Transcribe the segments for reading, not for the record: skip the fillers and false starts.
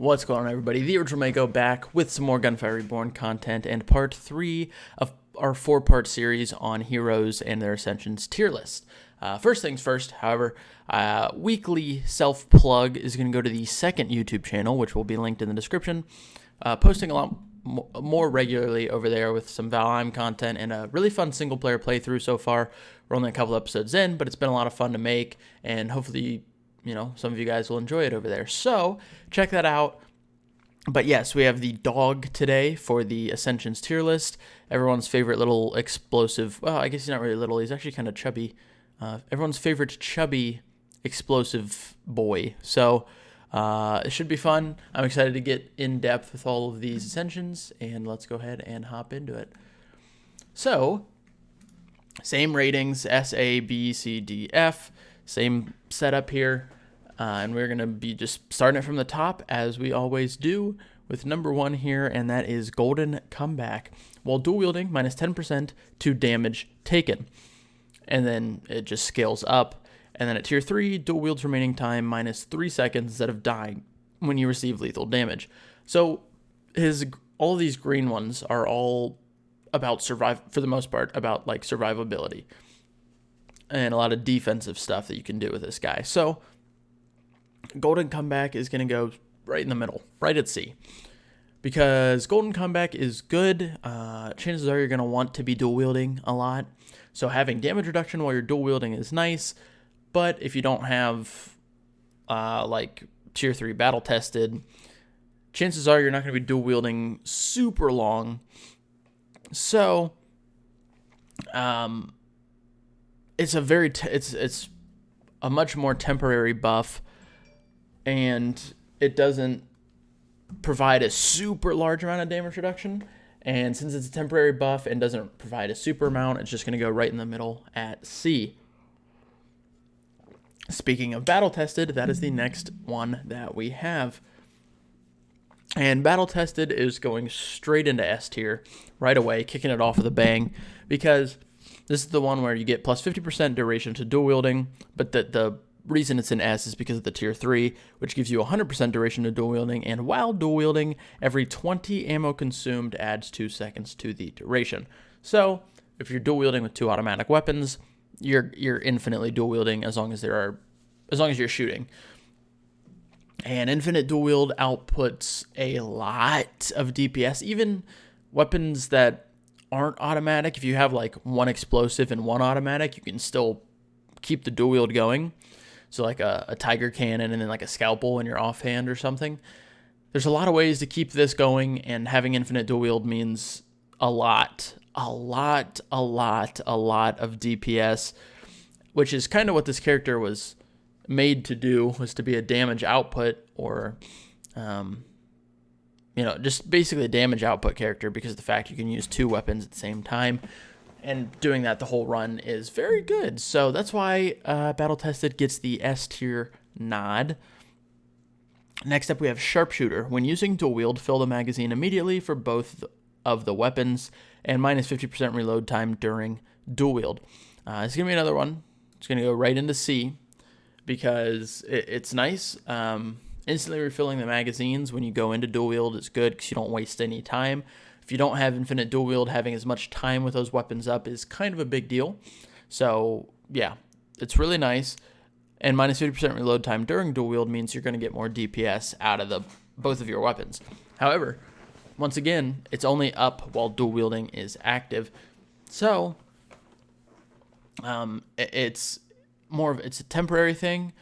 What's going on, everybody? The Original Mako back with some more Gunfire Reborn content and part 3 of our 4-part series on heroes and their Ascension's tier list. First things first, however, weekly self-plug is going to go to the second YouTube channel, which will be linked in the description. Posting a lot more regularly over there with some Valheim content and a really fun single-player playthrough so far. We're only a couple episodes in, but it's been a lot of fun to make, and hopefully some of you guys will enjoy it over there. So check that out. But yes, we have the dog today for the Ascension's tier list. Everyone's favorite little explosive. Well, I guess he's not really little. He's actually kind of chubby. Everyone's favorite chubby explosive boy. So it should be fun. I'm excited to get in depth with all of these Ascensions, and let's go ahead and hop into it. So same ratings, S, A, B, C, D, F. Same setup here, and we're going to be just starting it from the top, as we always do, with number 1 here, and that is Golden Comeback. While dual wielding, minus 10% to damage taken. And then it just scales up. And then at tier 3, dual wields remaining time, minus 3 seconds instead of dying when you receive lethal damage. So all of these green ones are all about for the most part, about like survivability. And a lot of defensive stuff that you can do with this guy. So Golden Comeback is going to go right in the middle, right at C. Because Golden Comeback is good. Chances are you're going to want to be dual wielding a lot. So having damage reduction while you're dual wielding is nice. But if you don't have like tier 3 battle tested, chances are you're not going to be dual wielding super long. So it's a much more temporary buff, and it doesn't provide a super large amount of damage reduction. And since it's a temporary buff and doesn't provide a super amount, it's just going to go right in the middle at C. Speaking of battle tested, that is the next one that we have. And battle tested is going straight into S tier right away, kicking it off with a bang, because this is the one where you get plus 50% duration to dual wielding, but the reason it's in S is because of the tier 3, which gives you 100% duration to dual wielding, and while dual wielding, every 20 ammo consumed adds 2 seconds to the duration. So if you're dual wielding with 2 automatic weapons, you're infinitely dual wielding as long as you're shooting. And infinite dual wield outputs a lot of DPS. Even weapons that aren't automatic, if you have like 1 explosive and 1 automatic, you can still keep the dual wield going. So like a tiger cannon and then like a scalpel in your offhand or something. There's a lot of ways to keep this going, and having infinite dual wield means a lot of DPS, which is kind of what this character was made to do, was to be a damage output, or just basically a damage output character, because of the fact you can use 2 weapons at the same time, and doing that the whole run is very good. So that's why battle tested gets the S tier nod. Next up, we have Sharpshooter. When using dual wield, fill the magazine immediately for both of the weapons, and minus 50% reload time during dual wield. It's gonna be another one. It's gonna go right into C, because it's nice. Instantly refilling the magazines when you go into dual wield is good, because you don't waste any time. If you don't have infinite dual wield, having as much time with those weapons up is kind of a big deal. So yeah, it's really nice. And minus 50% reload time during dual wield means you're going to get more DPS out of both of your weapons. However, once again, it's only up while dual wielding is active. So it's a temporary thing.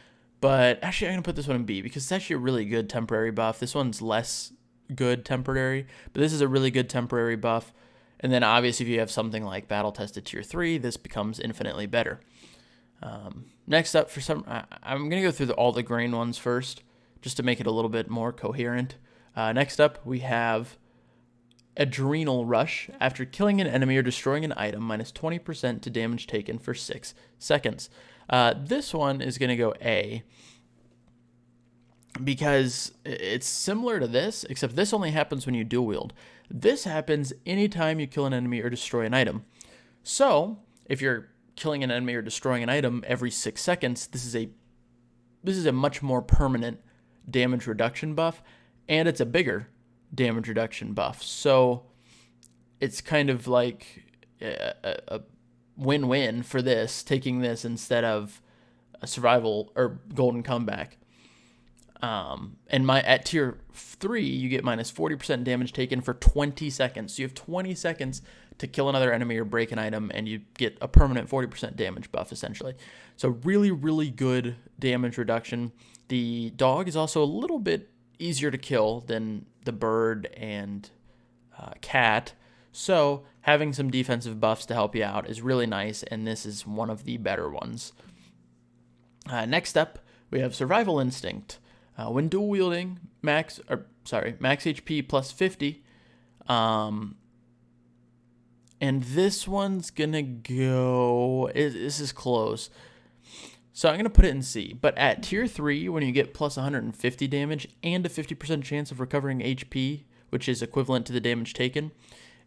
But actually, I'm going to put this one in B, because it's actually a really good temporary buff. This one's less good temporary, but this is a really good temporary buff. And then obviously, if you have something like battle tested tier 3, this becomes infinitely better. Next up, I'm going to go through all the green ones first, just to make it a little bit more coherent. Next up, we have Adrenal Rush. After killing an enemy or destroying an item, minus 20% to damage taken for 6 seconds. This one is going to go A, because it's similar to this, except this only happens when you dual wield. This happens anytime you kill an enemy or destroy an item. So if you're killing an enemy or destroying an item every 6 seconds, this is a much more permanent damage reduction buff, and it's a bigger damage reduction buff. So it's kind of like a win-win for this, taking this instead of a survival or golden comeback. And at tier 3, you get minus 40% damage taken for 20 seconds. So you have 20 seconds to kill another enemy or break an item, and you get a permanent 40% damage buff, essentially. So really, really good damage reduction. The dog is also a little bit easier to kill than the bird and cat. So having some defensive buffs to help you out is really nice, and this is one of the better ones. Next up, we have Survival Instinct. When dual wielding, max HP plus 50. And this one's gonna go. This is close. So I'm gonna put it in C. But at tier 3, when you get plus 150 damage and a 50% chance of recovering HP, which is equivalent to the damage taken,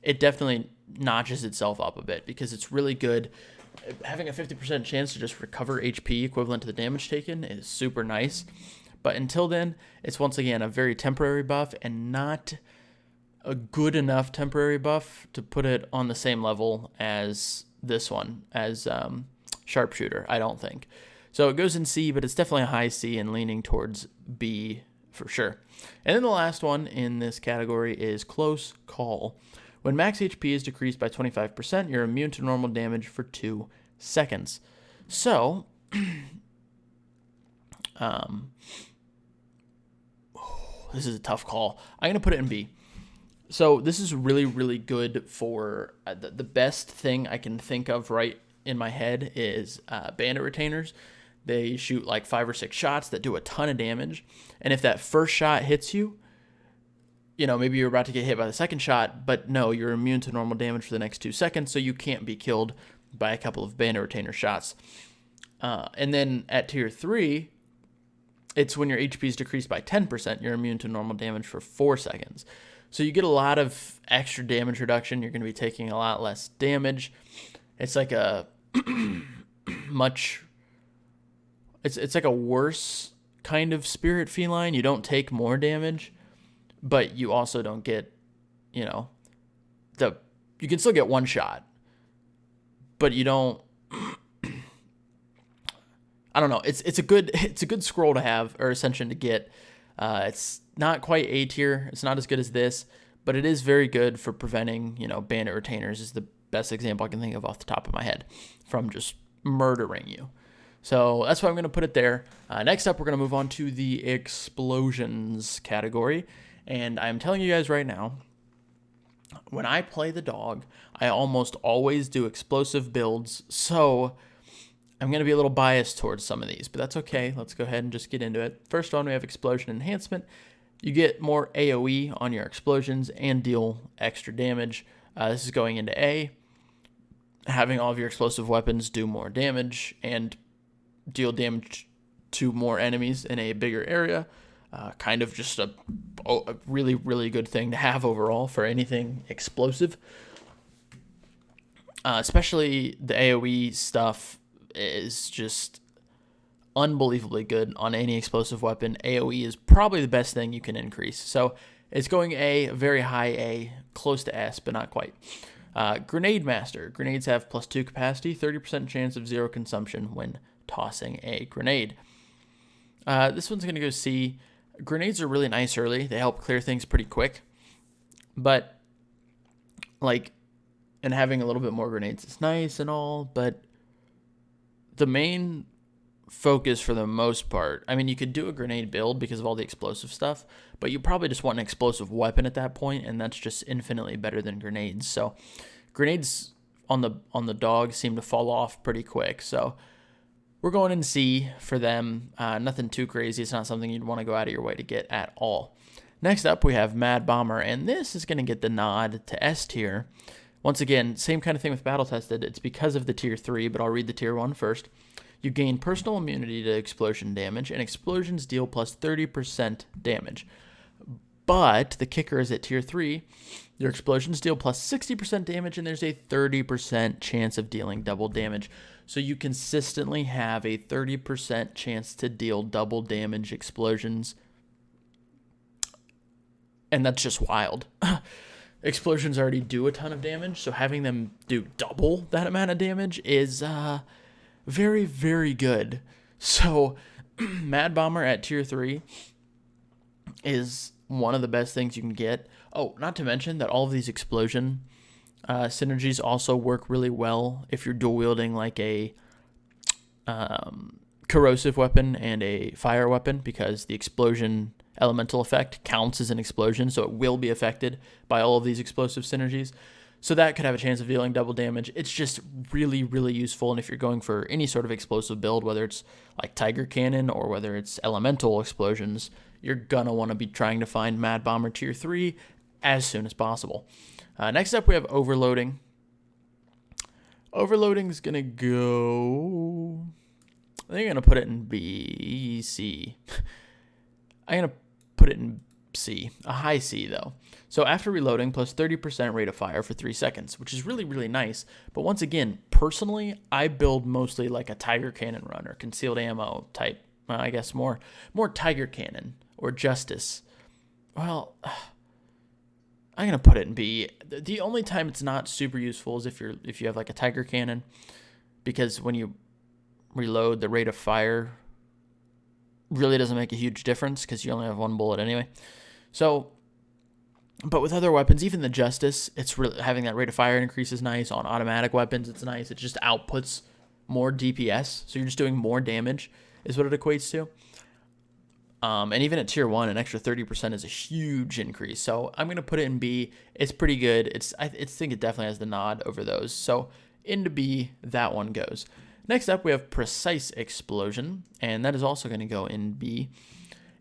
it definitely notches itself up a bit because it's really good. Having a 50% chance to just recover HP equivalent to the damage taken is super nice. But until then, it's once again a very temporary buff and not a good enough temporary buff to put it on the same level as this one, as Sharpshooter, I don't think. So it goes in C, but it's definitely a high C and leaning towards B for sure. And then the last one in this category is Close Call. When max HP is decreased by 25%, you're immune to normal damage for 2 seconds. So, this is a tough call. I'm going to put it in B. So this is really, really good for the best thing I can think of right in my head is bandit retainers. They shoot like 5 or 6 shots that do a ton of damage. And if that first shot hits you, you know, maybe you're about to get hit by the second shot, but no, you're immune to normal damage for the next 2 seconds, so you can't be killed by a couple of bandit retainer shots. And then at tier 3, it's when your HP is decreased by 10%, you're immune to normal damage for 4 seconds. So you get a lot of extra damage reduction. You're going to be taking a lot less damage. It's like a it's like a worse kind of spirit feline. You don't take more damage, but you also don't get, you know, you can still get one shot, but you don't. I don't know. It's a good scroll to have, or Ascension to get. It's not quite A tier. It's not as good as this, but it is very good for preventing, you know, bandit retainers is the best example I can think of off the top of my head from just murdering you. So that's why I'm going to put it there. Next up, we're going to move on to the explosions category. And I'm telling you guys right now, when I play the dog, I almost always do explosive builds. So I'm going to be a little biased towards some of these, but that's okay. Let's go ahead and just get into it. First one, we have explosion enhancement. You get more AoE on your explosions and deal extra damage. This is going into A. Having all of your explosive weapons do more damage and deal damage to more enemies in a bigger area. Kind of just a really, really good thing to have overall for anything explosive. Especially the AoE stuff is just unbelievably good on any explosive weapon. AoE is probably the best thing you can increase. So it's going A, very high A, close to S, but not quite. Grenade Master. Grenades have +2 capacity, 30% chance of 0 consumption when tossing a grenade. This one's going to go C. Grenades are really nice early. They help clear things pretty quick. But, and having a little bit more grenades is nice and all, but the main focus for the most part, I mean, you could do a grenade build because of all the explosive stuff, but you probably just want an explosive weapon at that point, and that's just infinitely better than grenades. So grenades on the dog seem to fall off pretty quick. So we're going in C for them. Nothing too crazy. It's not something you'd want to go out of your way to get at all. Next up, we have Mad Bomber, and this is going to get the nod to S tier. Once again, same kind of thing with Battle Tested. It's because of the tier 3, but I'll read the tier 1 first. You gain personal immunity to explosion damage, and explosions deal +30% damage. But the kicker is at tier 3, your explosions deal +60% damage, and there's a 30% chance of dealing double damage. So you consistently have a 30% chance to deal double damage explosions and that's just wild. Explosions already do a ton of damage, so having them do double that amount of damage is very, very good. So Mad Bomber at tier 3 is one of the best things you can get. Oh, not to mention that all of these explosion synergies also work really well if you're dual wielding like a corrosive weapon and a fire weapon, because the explosion elemental effect counts as an explosion, so it will be affected by all of these explosive synergies. So that could have a chance of dealing double damage. It's just really, really useful. And if you're going for any sort of explosive build, whether it's like Tiger Cannon or whether it's elemental explosions, you're going to want to be trying to find Mad Bomber tier 3 as soon as possible. Next up, we have Overloading. Overloading is going to go... I think I'm going to put it in B, C. I'm going to put it in C, a high C though. So after reloading, plus 30% rate of fire for 3 seconds, which is really, really nice. But once again, personally, I build mostly like a Tiger Cannon run or concealed ammo type. I guess more Tiger Cannon or Justice. Well, I'm going to put it in B. The only time it's not super useful is if you have like a Tiger Cannon, because when you reload, the rate of fire really doesn't make a huge difference because you only have one bullet anyway. So, but with other weapons, even the Justice, it's really, having that rate of fire increase is nice. On automatic weapons, it's nice. It just outputs more DPS, so you're just doing more damage is what it equates to. And even at tier 1, an extra 30% is a huge increase. So I'm going to put it in B. It's pretty good. I think it definitely has the nod over those. So into B, that one goes. Next up, we have Precise Explosion, and that is also going to go in B.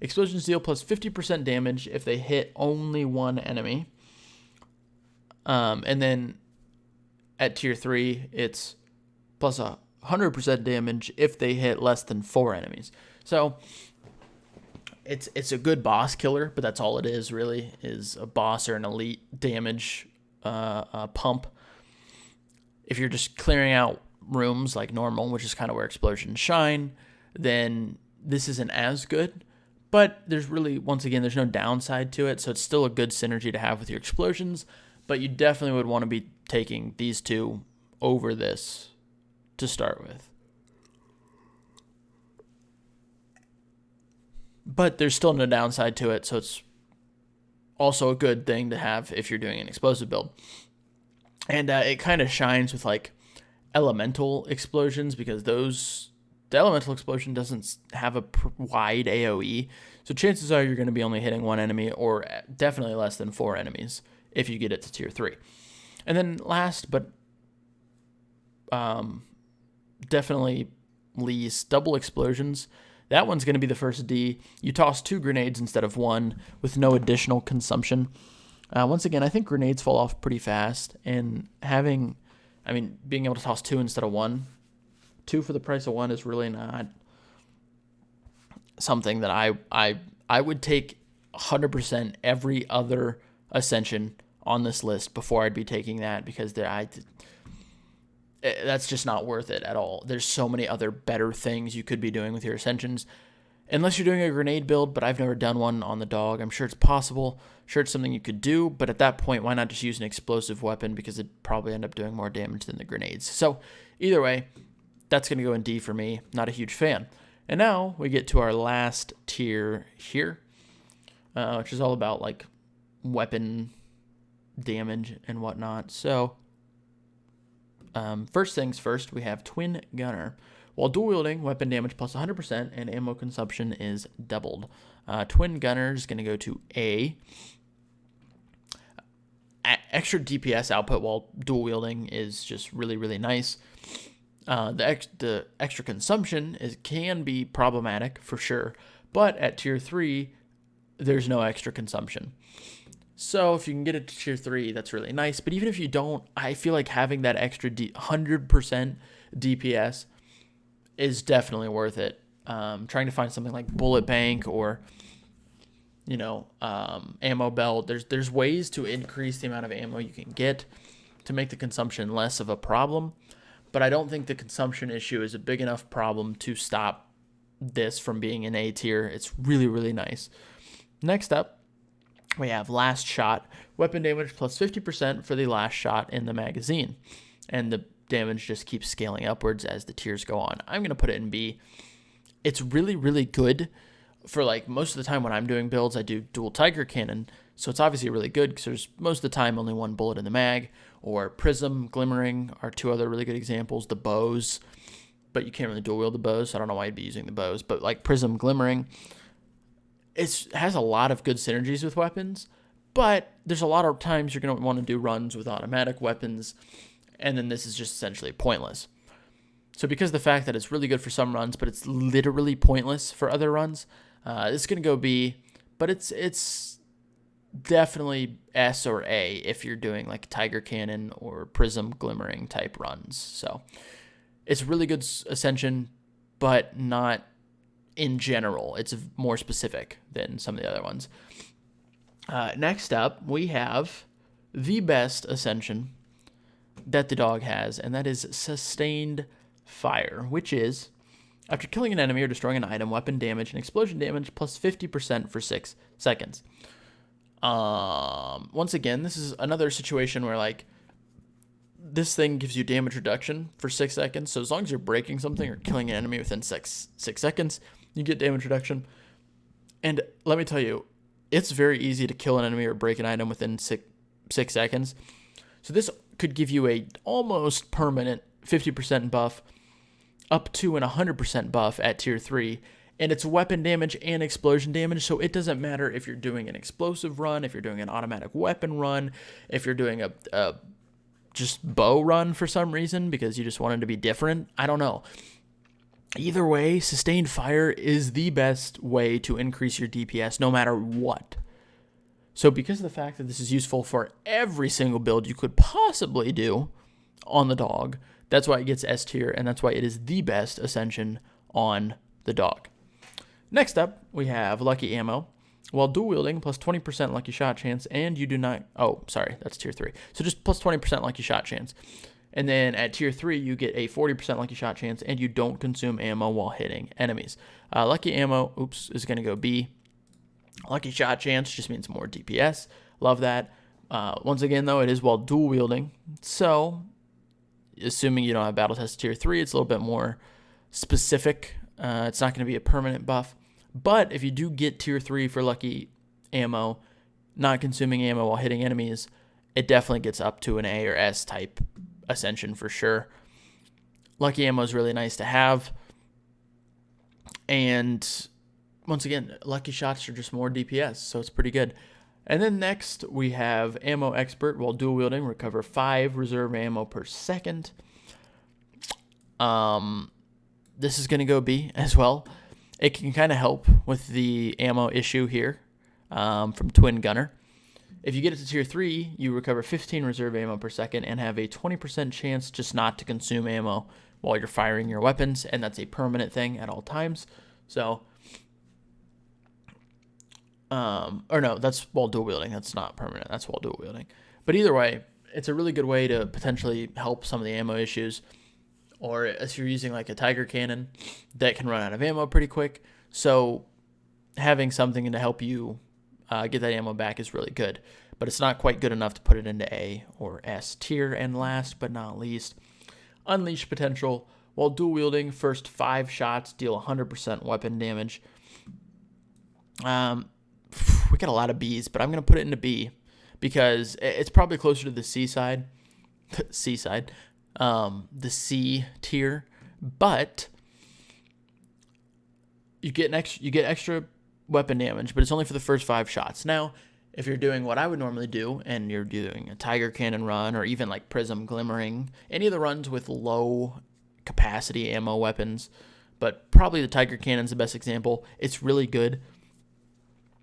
Explosions deal plus 50% damage if they hit only one enemy. And then at tier 3, it's plus 100% damage if they hit less than 4 enemies. So it's a good boss killer, but that's all it is really, is a boss or an elite damage pump. If you're just clearing out rooms like normal, which is kind of where explosions shine, then this isn't as good. But there's really, once again, there's no downside to it, so it's still a good synergy to have with your explosions, but you definitely would want to be taking these two over this to start with. But there's still no downside to it, so it's also a good thing to have if you're doing an explosive build. And it kind of shines with like elemental explosions, because the elemental explosion doesn't have a wide AoE, so chances are you're going to be only hitting one enemy, or definitely less than 4 enemies if you get it to tier 3. And then last but definitely least, double explosions. That one's going to be the first D. You toss 2 grenades instead of 1 with no additional consumption. Once again, I think grenades fall off pretty fast, and being able to toss 2 instead of 1, 2 for the price of 1 is really not something that I would take 100% every other Ascension on this list before I'd be taking that, because that's just not worth it at all. There's so many other better things you could be doing with your Ascensions, unless you're doing a grenade build, but I've never done one on the dog. I'm sure it's possible. Sure, it's something you could do, but at that point, why not just use an explosive weapon, because it'd probably end up doing more damage than the grenades. So either way, that's going to go in D for me. Not a huge fan. And now we get to our last tier here, which is all about like weapon damage and whatnot. So first things first, we have Twin Gunner. While dual wielding, weapon damage plus 100% and ammo consumption is doubled. Twin Gunner is going to go to A. Extra DPS output while dual wielding is just really, really nice. The extra consumption can be problematic for sure, but at tier 3, there's no extra consumption. So if you can get it to tier 3, that's really nice. But even if you don't, I feel like having that extra 100% DPS is definitely worth it. Trying to find something like Bullet Bank or, ammo belt. There's ways to increase the amount of ammo you can get to make the consumption less of a problem. But I don't think the consumption issue is a big enough problem to stop this from being an A tier. It's really, really nice. Next up, we have last shot, weapon damage plus 50% for the last shot in the magazine. And the damage just keeps scaling upwards as the tiers go on. I'm going to put it in B. It's really, really good for like most of the time when I'm doing builds, I do dual Tiger Cannon. So it's obviously really good because there's most of the time only one bullet in the mag, or Prism, Glimmering are two other really good examples. The bows, but you can't really dual wield the bows, so I don't know why you'd be using the bows. But like Prism, Glimmering, it has a lot of good synergies with weapons, but there's a lot of times you're going to want to do runs with automatic weapons, and then this is just essentially pointless. So because of the fact that it's really good for some runs, but it's literally pointless for other runs, it's going to go B, but it's definitely S or A if you're doing like Tiger Cannon or Prism Glimmering type runs. So it's really good Ascension, but not in general. It's more specific than some of the other ones. Next up, we have the best Ascension that the dog has, and that is Sustained Fire, which is after killing an enemy or destroying an item, weapon damage and explosion damage plus 50% for 6 seconds. Once again, this is another situation where like this thing gives you damage reduction for 6 seconds. So as long as you're breaking something or killing an enemy within 6 seconds, you get damage reduction. And let me tell you, it's very easy to kill an enemy or break an item within 6 seconds. So this could give you a almost permanent 50% buff up to an 100% buff at tier 3. And it's weapon damage and explosion damage, so it doesn't matter if you're doing an explosive run, if you're doing an automatic weapon run, if you're doing a just bow run for some reason because you just wanted to be different. I don't know. Either way, Sustained Fire is the best way to increase your DPS no matter what. So because of the fact that this is useful for every single build you could possibly do on the dog, that's why it gets S tier, and that's why it is the best Ascension on the dog. Next up, we have Lucky Ammo. While dual wielding, plus 20% lucky shot chance, and you do not... Oh, sorry, that's tier 3. So just plus 20% lucky shot chance. And then at tier 3, you get a 40% lucky shot chance, and you don't consume ammo while hitting enemies. Lucky Ammo, is going to go B. Lucky shot chance just means more DPS. Love that. Once again, though, it is while dual wielding. So, assuming you don't have battle test tier 3, it's a little bit more specific. It's not going to be a permanent buff. But if you do get tier 3 for Lucky Ammo, not consuming ammo while hitting enemies, it definitely gets up to an A or S type Ascension for sure. Lucky Ammo is really nice to have. And once again, lucky shots are just more DPS, so it's pretty good. And then next, we have Ammo Expert. While dual wielding, recover 5 reserve ammo per second. This is going to go B as well. It can kind of help with the ammo issue here from Twin Gunner. If you get it to tier 3, you recover 15 reserve ammo per second and have a 20% chance just not to consume ammo while you're firing your weapons, and that's a permanent thing at all times. So, or no, that's while dual wielding. That's not permanent. That's while dual wielding. But either way, it's a really good way to potentially help some of the ammo issues. Or if you're using like a Tiger Cannon, that can run out of ammo pretty quick. So having something to help you get that ammo back is really good. But it's not quite good enough to put it into A or S tier. And last but not least, Unleash Potential. While dual wielding, first 5 shots deal 100% weapon damage. We got a lot of Bs, but I'm going to put it into B because it's probably closer to the C side. The C tier, but you get extra weapon damage, but it's only for the first 5 shots. Now, if you're doing what I would normally do, and you're doing a Tiger Cannon run, or even like Prism Glimmering, any of the runs with low capacity ammo weapons, but probably the Tiger Cannon's the best example. It's really good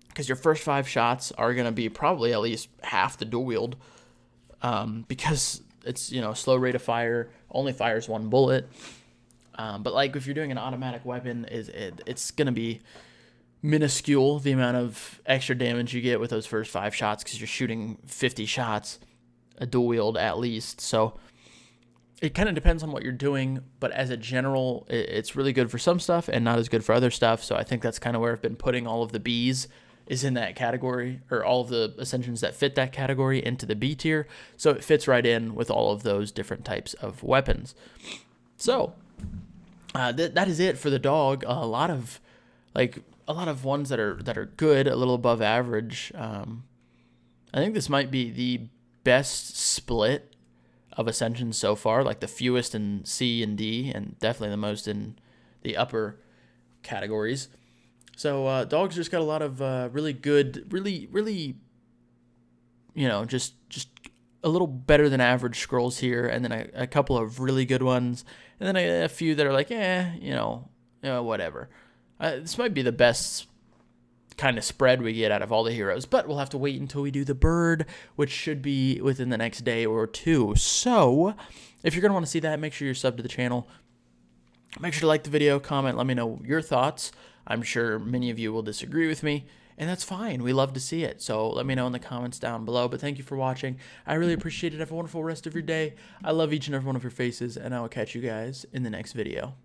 because your first 5 shots are going to be probably at least half the dual wield, because it's, slow rate of fire, only fires 1 bullet. But like if you're doing an automatic weapon, it's going to be minuscule the amount of extra damage you get with those first 5 shots because you're shooting 50 shots a dual wield at least. So it kind of depends on what you're doing, but as a general, it's really good for some stuff and not as good for other stuff. So I think that's kind of where I've been putting all of the Bs is in that category, or all of the Ascensions that fit that category into the B tier. So it fits right in with all of those different types of weapons. So that is it for the dog. A lot of ones that are good, a little above average. I think this might be the best split of Ascensions so far, like the fewest in C and D, and definitely the most in the upper categories. So dogs just got a lot of really good, really, just a little better than average scrolls here, and then a couple of really good ones, and then a few that are like, whatever. This might be the best kind of spread we get out of all the heroes, but we'll have to wait until we do the bird, which should be within the next day or two. So if you're going to want to see that, make sure you're subbed to the channel. Make sure to like the video, comment, let me know your thoughts. I'm sure many of you will disagree with me, and that's fine. We love to see it. So let me know in the comments down below. But thank you for watching. I really appreciate it. Have a wonderful rest of your day. I love each and every one of your faces, and I will catch you guys in the next video.